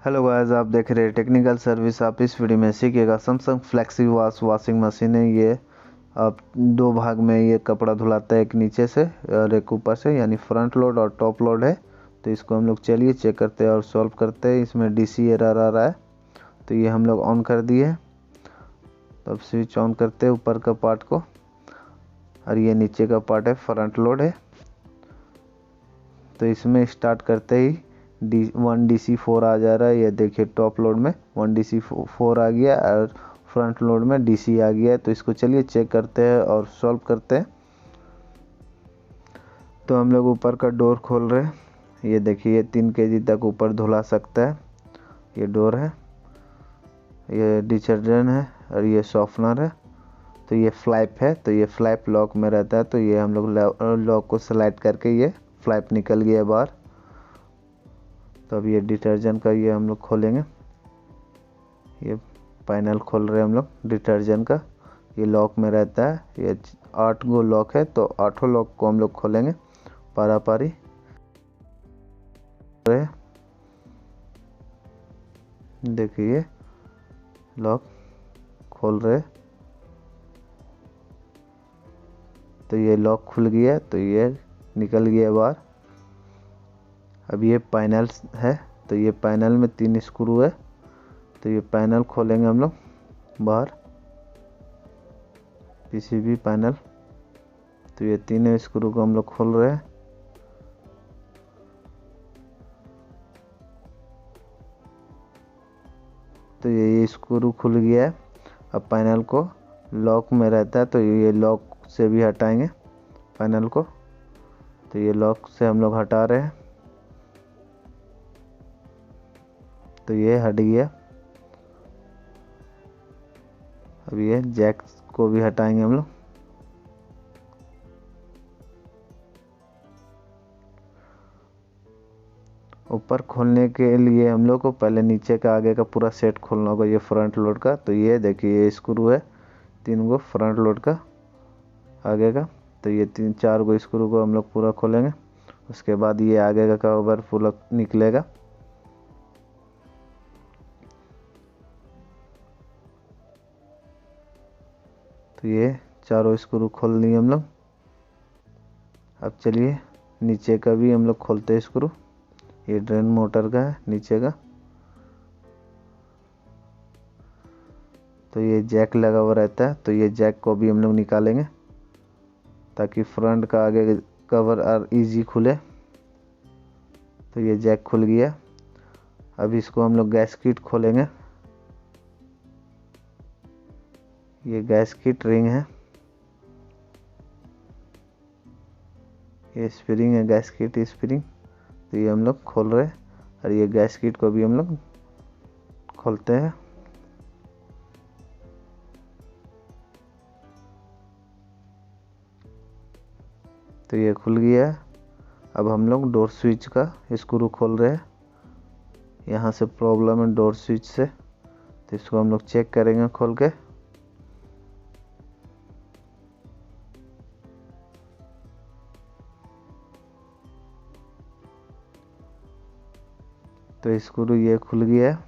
Hello guys, आप देख रहे हैं टेक्निकल सर्विस। आप इस वीडियो में सीखिएगा Samsung flexi wash washing machine है। ये आप दो भाग में ये कपड़ा धुलाता है, एक नीचे से और एक ऊपर से, यानी फ्रंट लोड और टॉप लोड है। तो इसको हम लोग चलिए चेक करते हैं और सॉल्व करते हैं। इसमें डीसी एरर आ रहा है, तो ये हम लोग ऑन कर दिए। तो अब स्विच ऑन करते हैं ऊपर का पार्ट को, और ये नीचे का पार्ट है, फ्रंट लोड है। तो इसमें स्टार्ट करते ही 1DC4 आ जा रहा है। ये देखिए टॉप लोड में 1DC4 आ गया और फ्रंट लोड में DC आ गया है। तो इसको चलिए चेक करते हैं और सॉल्व करते हैं। तो हम लोग ऊपर का डोर खोल रहे हैं। ये देखिए 3 kg तक ऊपर धुला सकता है। ये डोर है, ये डिटर्जेंट है और ये सॉफ्टनर है। तो ये फ्लैप है, तो ये फ्लैप लॉक में रहता है। तो ये हम लोग लॉक को स्लाइड करके ये फ्लैप निकल गया बाहर। तो अब ये डिटर्जेंट का ये हम लोग खोलेंगे। ये पैनल खोल रहे हैं हम लोग डिटर्जेंट का। ये लॉक में रहता है। ये 8 गो लॉक है, तो 8 लॉक को हम लोग खोलेंगे पारा पारी। देखिए लॉक खोल रहे, तो ये लॉक खुल गया, तो ये निकल गया बाहर। अब ये पैनल है, तो ये पैनल में 3 स्क्रू है। तो ये पैनल खोलेंगे हम लोग बाहर, पीसीबी पैनल। तो ये 3 स्क्रू को हम लोग खोल रहे हैं। तो ये स्क्रू खुल गया है। अब पैनल को लॉक में रहता है, तो ये लॉक से भी हटाएंगे पैनल को। तो ये लॉक से हम लोग हटा रहे हैं, तो ये हट गया। अब ये जैक को भी हटाएंगे हम लोग। ऊपर खोलने के लिए हम लोग को पहले नीचे का आगे का पूरा सेट खोलना होगा, ये फ्रंट लोड का। तो ये देखिए ये स्क्रू है 3 गो फ्रंट लोड का आगे का। तो ये 3-4 गो स्क्रू को हम लोग पूरा खोलेंगे। उसके बाद ये आगे का कवर पूरा निकलेगा। तो ये चारों स्क्रू खोल लिए हम लोग। अब चलिए नीचे का भी हम लोग खोलते हैं स्क्रू। ये ड्रेन मोटर का है नीचे का। तो ये जैक लगा हुआ रहता है, तो ये जैक को भी हम लोग निकालेंगे ताकि फ्रंट का आगे कवर और इजी खुले। तो ये जैक खुल गया। अब इसको हम लोग गैस किट खोलेंगे। ये गैस किट रिंग है, ये स्प्रिंग है, गैस किट स्प्रिंग। तो ये हम लोग खोल रहे हैं, और ये गैस किट को भी हम लोग खोलते हैं। तो ये खुल गया है। अब हम लोग डोर स्विच का स्क्रू खोल रहे हैं। यहाँ से प्रॉब्लम है डोर स्विच से, तो इसको हम लोग चेक करेंगे खोल के। तो स्क्रू ये खुल गया है।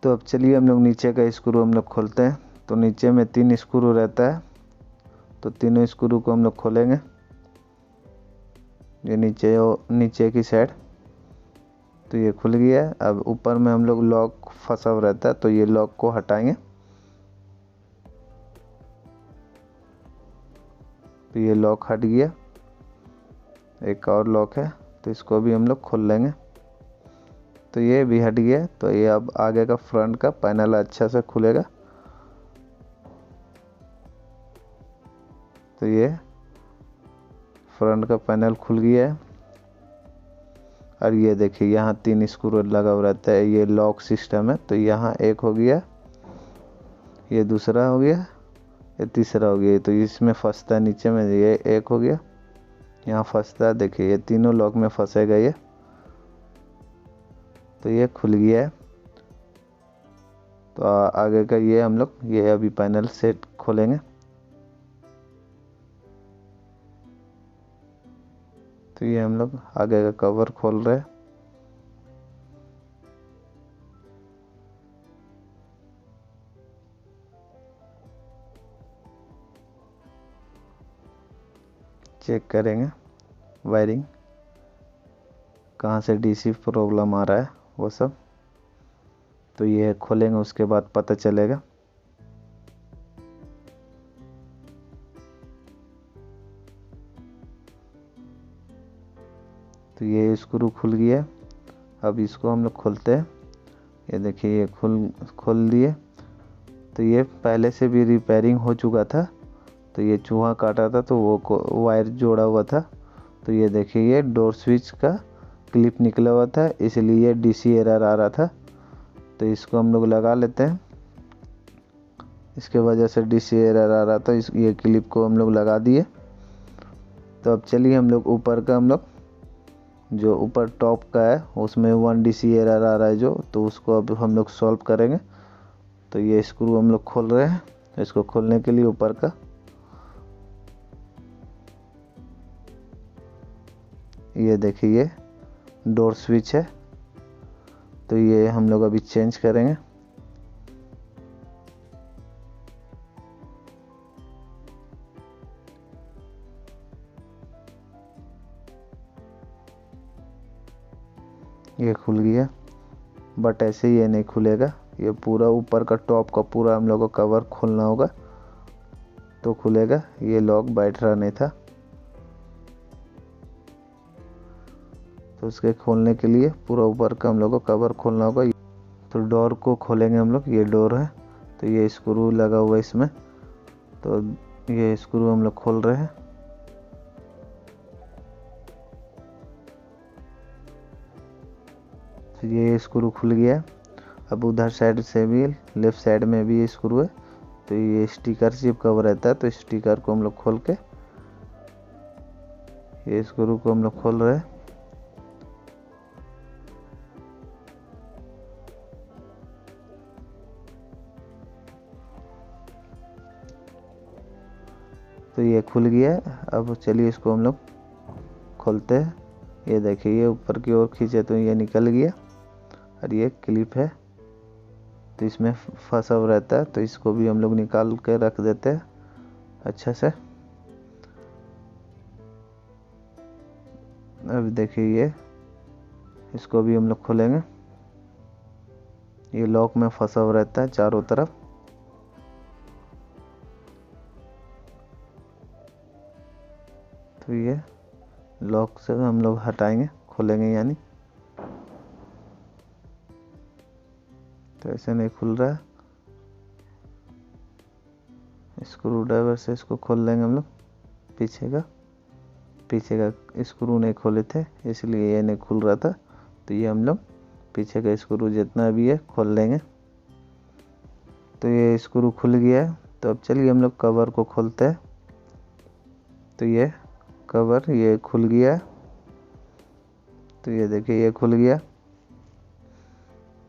तो अब चलिए हम लोग नीचे का स्क्रू हम लोग खोलते हैं। तो नीचे में 3 स्क्रू रहता है, तो तीनों स्क्रू को हम लोग खोलेंगे। ये नीचे की साइड। तो ये खुल गया है। अब ऊपर में हम लोग लॉक फंसा हुआ रहता है, तो ये लॉक को हटाएंगे। तो ये लॉक हट गया। एक और लॉक है, तो इसको भी हम लोग खोल लेंगे। तो ये भी हट गया। तो ये अब आगे का फ्रंट का पैनल अच्छा से खुलेगा। तो ये फ्रंट का पैनल खुल गया है। और ये देखिए यहाँ 3 स्क्रू लगा हुआ रहता है, ये लॉक सिस्टम है। तो यहाँ एक हो गया, ये दूसरा हो गया, ये तीसरा हो गया। तो इसमें फंसता है नीचे में, ये एक हो गया, यहाँ फंसता है। देखिए ये तीनों लॉक में फंसेगा ये। तो ये खुल गया है। तो आगे का ये हम लोग ये अभी पैनल सेट खोलेंगे। तो ये हम लोग आगे का कवर खोल रहे हैं। चेक करेंगे वायरिंग कहाँ से डीसी प्रॉब्लम आ रहा है वो सब। तो ये खोलेंगे उसके बाद पता चलेगा। तो ये स्क्रू खुल गया। अब इसको हम लोग खोलते हैं। ये देखिए ये खोल दिए। तो ये पहले से भी रिपेयरिंग हो चुका था। तो ये चूहा काटा था तो वो वायर जोड़ा हुआ था। तो ये देखिए ये डोर स्विच का क्लिप निकला हुआ था, इसलिए डीसी एरर आ रहा था। तो इसको हम लोग लगा लेते हैं। इसके वजह से डीसी एरर आ रहा था, ये क्लिप को हम लोग लगा दिए। तो अब चलिए हम लोग ऊपर का जो ऊपर टॉप का है उसमें 1 डीसी एरर आ रहा है जो, तो उसको अब हम लोग सॉल्व करेंगे। तो ये स्क्रू हम लोग खोल रहे हैं। इसको खोलने के लिए ऊपर का ये देखिए डोर स्विच है। तो ये हम लोग अभी चेंज करेंगे। ये खुल गया, बट ऐसे ये नहीं खुलेगा। ये पूरा ऊपर का टॉप का पूरा हम लोग को कवर खोलना होगा तो खुलेगा। ये लॉक बैठ रहा नहीं था, तो उसके खोलने के लिए पूरा ऊपर का हम लोग को कवर खोलना होगा। तो डोर को खोलेंगे हम लोग। ये डोर है तो ये स्क्रू लगा हुआ है इसमें। तो ये स्क्रू हम लोग खोल रहे हैं। तो ये स्क्रू खुल गया। अब उधर साइड से भी लेफ्ट साइड में भी ये स्क्रू है। तो ये स्टिकर चिपका हुआ रहता है, तो स्टिकर को हम लोग खोल के ये स्क्रू को हम लोग खोल रहे हैं। तो ये खुल गया। अब चलिए इसको हम लोग खोलते हैं। ये देखिए ये ऊपर की ओर खींचे तो ये निकल गया। और ये क्लिप है तो इसमें फंसा हुआ रहता है, तो इसको भी हम लोग निकाल के रख देते हैं अच्छा से। अब देखिए ये इसको भी हम लोग खोलेंगे। ये लॉक में फंसा हुआ रहता है चारों तरफ। तो ये लॉक से हम लोग हटाएंगे, खोलेंगे यानी। तो ऐसे नहीं खुल रहा है। स्क्रू ड्राइवर से इसको खोल लेंगे हम लोग। पीछे का स्क्रू नहीं खोले थे इसलिए ये नहीं खुल रहा था। तो ये हम लोग पीछे का स्क्रू जितना भी है खोल लेंगे। तो ये स्क्रू खुल गया है। तो अब चलिए हम लोग कवर को खोलते हैं। तो ये कवर ये खुल गया। तो ये देखिए ये खुल गया।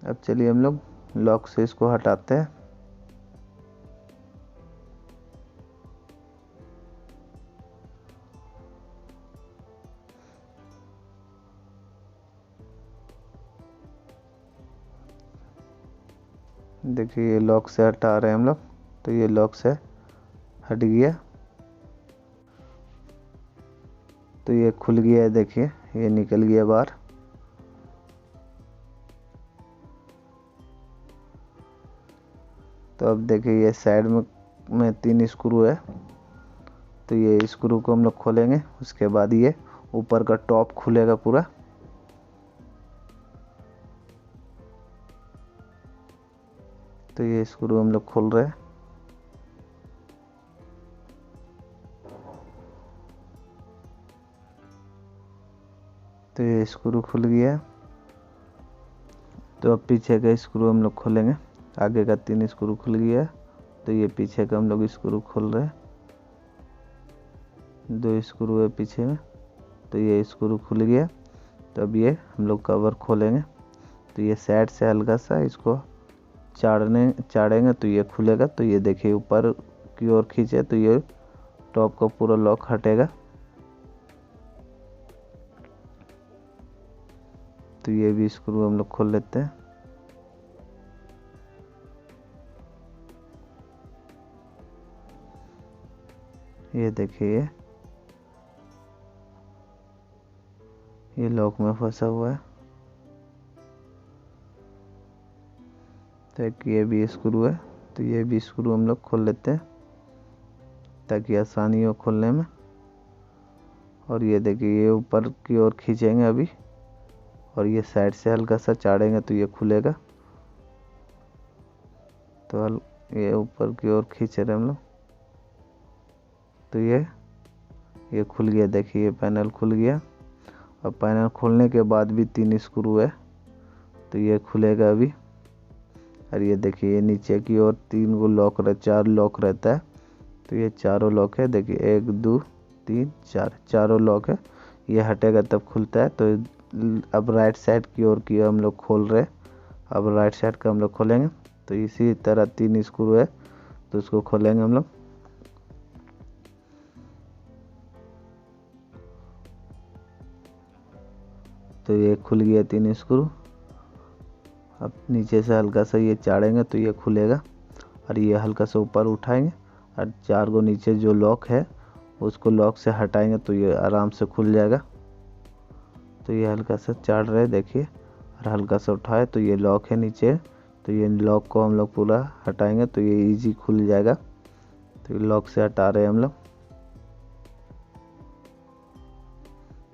अब चलिए हम लोग लॉक से इसको हटाते हैं। देखिए ये लॉक से हटा रहे हैं हम लोग। तो ये लॉक से हट गया। तो ये खुल गया है, देखिए ये निकल गया बाहर। तो अब देखिए ये साइड में 3 स्क्रू है। तो ये स्क्रू को हम लोग खोलेंगे, उसके बाद ये ऊपर का टॉप खुलेगा पूरा। तो ये स्क्रू हम लोग खोल रहे हैं। तो ये स्क्रू खुल गया। तो अब पीछे का स्क्रू हम लोग खोलेंगे। आगे का 3 स्क्रू खुल गया। तो ये पीछे का हम लोग स्क्रू खोल रहे हैं। 2 स्क्रू है पीछे में। तो ये स्क्रू खुल गया। तो अब ये हम लोग कवर खोलेंगे। तो ये साइड से हल्का सा इसको चाड़ेंगे तो ये खुलेगा। तो ये देखिए ऊपर की ओर खींचे तो ये टॉप का पूरा लॉक हटेगा। तो ये भी स्क्रू हम लोग खोल लेते हैं। ये देखिए ये लॉक में फंसा हुआ है। तो एक ये भी स्क्रू है, तो ये भी स्क्रू हम लोग खोल लेते हैं ताकि आसानी हो खोलने में। और ये देखिए ये ऊपर की ओर खींचेंगे अभी, और ये साइड से हल्का सा चाड़ेंगे तो ये खुलेगा। तो ये ऊपर की ओर खींच रहे हम लोग, तो ये खुल गया। देखिए ये पैनल खुल गया। और पैनल खोलने के बाद भी 3 स्क्रू है, तो ये खुलेगा अभी। और ये देखिए ये नीचे की ओर 3 गो लॉक 4 लॉक रहता है, तो ये चारों लॉक है। देखिए 1 2 3 4 चारों लॉक है। ये हटेगा तब खुलता है। तो अब राइट साइड की ओर की हम लोग खोल रहे हैं। अब राइट साइड का हम लोग खोलेंगे, तो इसी तरह 3 स्क्रू है, तो उसको खोलेंगे हम लोग। तो ये खुल गया 3 स्क्रू। अब नीचे से हल्का सा ये चाड़ेंगे तो ये खुलेगा। और ये हल्का सा ऊपर उठाएंगे और 4 गो नीचे जो लॉक है उसको लॉक से हटाएंगे तो ये आराम से खुल जाएगा। तो ये हल्का सा चाड़ रहे देखिए, और हल्का सा उठाए तो ये लॉक है नीचे, तो ये लॉक को हम लोग पूरा हटाएंगे तो ये इजी खुल जाएगा। तो ये लॉक से हटा रहे हैं हम लोग।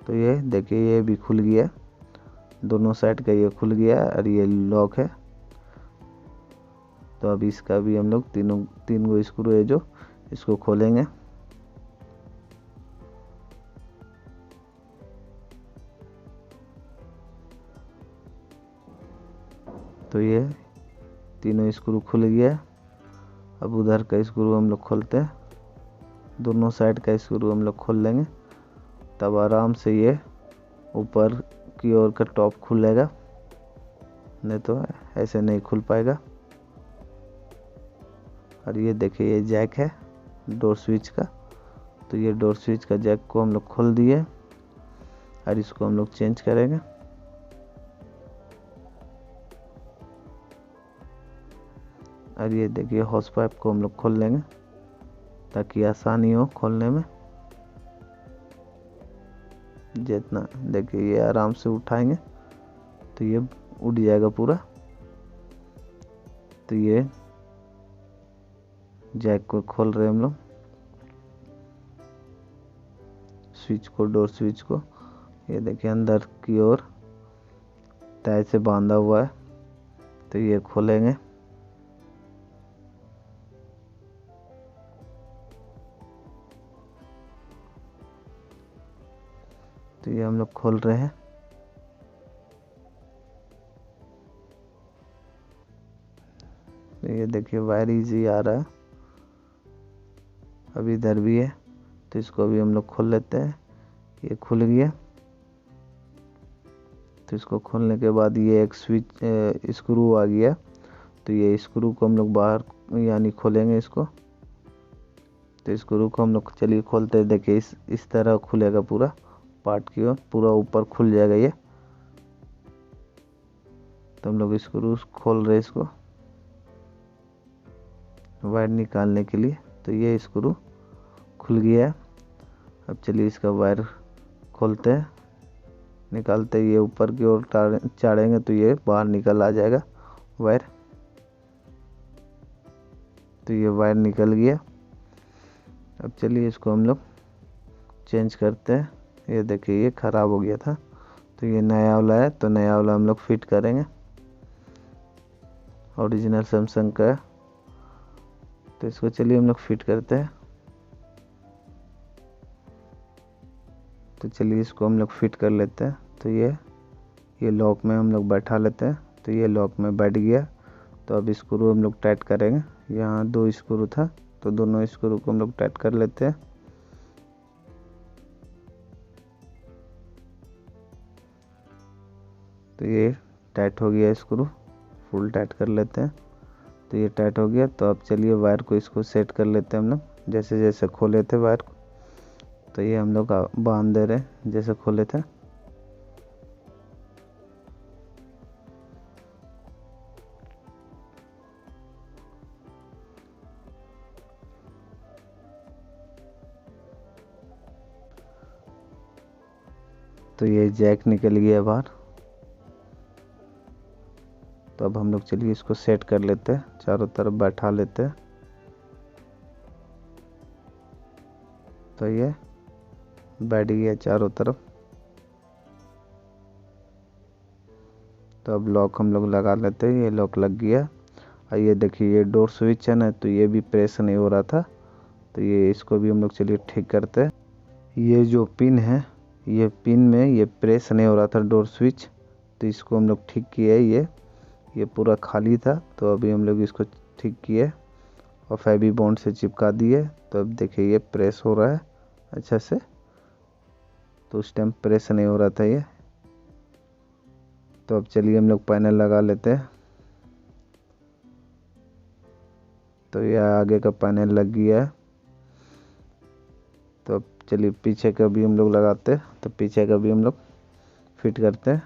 तो ये देखिए ये भी खुल गया, दोनों साइड का ये खुल गया और ये लॉक है। तो अब इसका भी हम लोग 3 गो स्क्रू है जो इसको खोलेंगे। तो ये तीनों स्क्रू खुल गया। अब उधर का स्क्रू हम लोग खोलते हैं, दोनों साइड का स्क्रू हम लोग खोल लेंगे, तब आराम से ये ऊपर की ओर का टॉप खुलेगा, नहीं तो ऐसे नहीं खुल पाएगा। और ये देखिए ये जैक है डोर स्विच का, तो ये डोर स्विच का जैक को हम लोग खोल दिए और इसको हम लोग चेंज करेंगे। और ये देखिए हॉस पाइप को हम लोग खोल लेंगे ताकि आसानी हो खोलने में। जितना देखिए ये आराम से उठाएंगे तो ये उठ जाएगा पूरा। तो ये जैक को खोल रहे हम लोग, स्विच को, डोर स्विच को। ये देखिए अंदर की ओर टाई से बांधा हुआ है, तो ये खोलेंगे। तो ये हम लोग खोल रहे हैं। तो ये देखिए वायर इजी आ रहा है। अभी इधर भी है, तो इसको अभी हम लोग खोल लेते हैं। ये खुल गया। तो इसको खोलने के बाद ये एक स्विच स्क्रू आ गया, तो ये स्क्रू को हम लोग बाहर यानी खोलेंगे इसको। तो स्क्रू को हम लोग चलिए खोलते हैं। देखिए इस तरह खुलेगा पूरा पार्ट की ओर, पूरा ऊपर खुल जाएगा ये। तो हम लोग स्क्रू खोल रहे हैं इसको वायर निकालने के लिए। तो ये स्क्रू खुल गया है। अब चलिए इसका वायर खोलते हैं, निकालते ये ऊपर की ओर चाड़ेंगे तो ये बाहर निकल आ जाएगा वायर। तो ये वायर निकल गया। अब चलिए इसको हम लोग चेंज करते हैं। ये देखिए ये ख़राब हो गया था, तो ये नया वाला है, तो नया वाला हम लोग फिट करेंगे। ओरिजिनल सैमसंग का है, तो इसको चलिए हम लोग फिट करते हैं। तो चलिए इसको हम लोग फिट कर लेते हैं। तो ये लॉक में हम लोग बैठा लेते हैं। तो ये लॉक में बैठ गया। तो अब स्क्रू हम लोग टाइट करेंगे। यहाँ 2 स्क्रू था, तो दोनों स्क्रू को हम लोग टाइट कर लेते हैं। तो ये टाइट हो गया स्क्रू, फुल टाइट कर लेते हैं। तो ये टाइट हो गया। तो अब चलिए वायर को इसको सेट कर लेते हैं हम लोग, जैसे जैसे खोले थे वायर को। तो ये हम लोग बांध दे रहे हैं जैसे खोले थे। तो ये जैक निकल गया बाहर। तो अब हम लोग चलिए इसको सेट कर लेते हैं, चारों तरफ बैठा लेते हैं। तो ये बैठ गया चारों तरफ। तो अब लॉक हम लोग लगा लेते हैं। ये लॉक लग गया। और ये देखिए ये डोर स्विच है ना, तो ये भी प्रेस नहीं हो रहा था। तो ये इसको भी हम लोग चलिए ठीक करते हैं। ये जो पिन है, ये पिन में ये प्रेस नहीं हो रहा था डोर स्विच, तो इसको हम लोग ठीक किए। ये पूरा खाली था, तो अभी हम लोग इसको ठीक किए और फेवी बॉन्ड से चिपका दिए। तो अब देखिए ये प्रेस हो रहा है अच्छा से। तो उस टाइम प्रेस नहीं हो रहा था ये। तो अब चलिए हम लोग पैनल लगा लेते हैं। तो ये आगे का पैनल लग गया है। तो अब चलिए पीछे का भी हम लोग लगाते हैं। तो पीछे का भी हम लोग फिट करते हैं।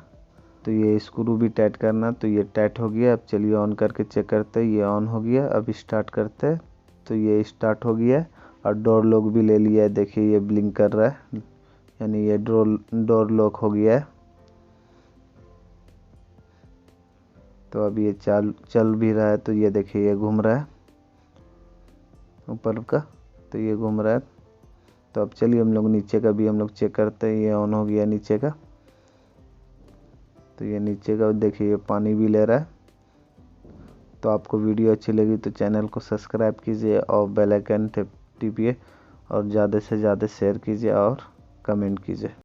तो ये स्क्रू भी टाइट करना। तो ये टाइट हो गया। अब चलिए ऑन करके चेक करते हैं। ये ऑन हो गया। अब स्टार्ट करते हैं। तो ये स्टार्ट हो गया है और डोर लॉक भी ले लिया है। देखिए ये ब्लिंक कर रहा है, यानी ये डोर लॉक हो गया है। तो अब ये चल भी रहा है। तो ये देखिए ये घूम रहा है ऊपर का। तो ये घूम रहा है। तो अब चलिए हम लोग नीचे का भी हम लोग चेक करते हैं। ये ऑन हो गया नीचे का। तो ये नीचे का देखिए ये पानी भी ले रहा है। तो आपको वीडियो अच्छी लगी तो चैनल को सब्सक्राइब कीजिए और बेल आइकन टिपिए और ज़्यादा से ज़्यादा शेयर कीजिए और कमेंट कीजिए।